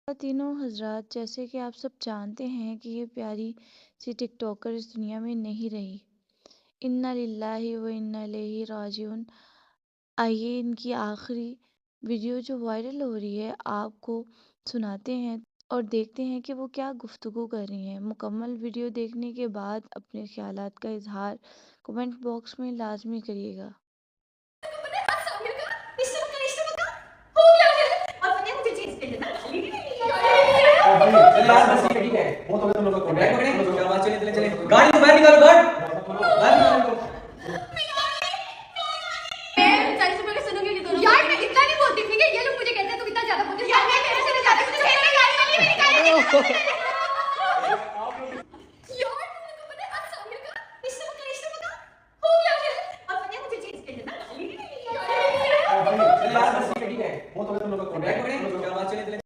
तीनों हजरात, जैसे कि आप सब जानते हैं कि ये प्यारी सी टिकटॉकर इस दुनिया में नहीं रही। इन्ना लिल्लाहि व इन्ना इलैहि राजिऊन। आइए इनकी आखिरी वीडियो जो वायरल हो रही है आपको सुनाते हैं और देखते हैं कि वो क्या गुफ्तगू कर रही हैं। मुकम्मल वीडियो देखने के बाद अपने ख्यालात का इजहार कमेंट बॉक्स में लाजमी करिएगा। चलिए यार बस ठीक है बहुत हो गया तुम लोग का बैग पकड़े क्या बात चलिए चले गाड़ी से बाहर निकालो बाहर निकालो मैं 40 रुपए का सुनूंगी कि दोनों यार मैं इतना नहीं बोलती थी कि ये लोग मुझे कहते हैं तू कितना ज्यादा बोलती है यार मैं तेरे से भी ज्यादा कुछ कहने गाड़ी वाली मेरी गाड़ी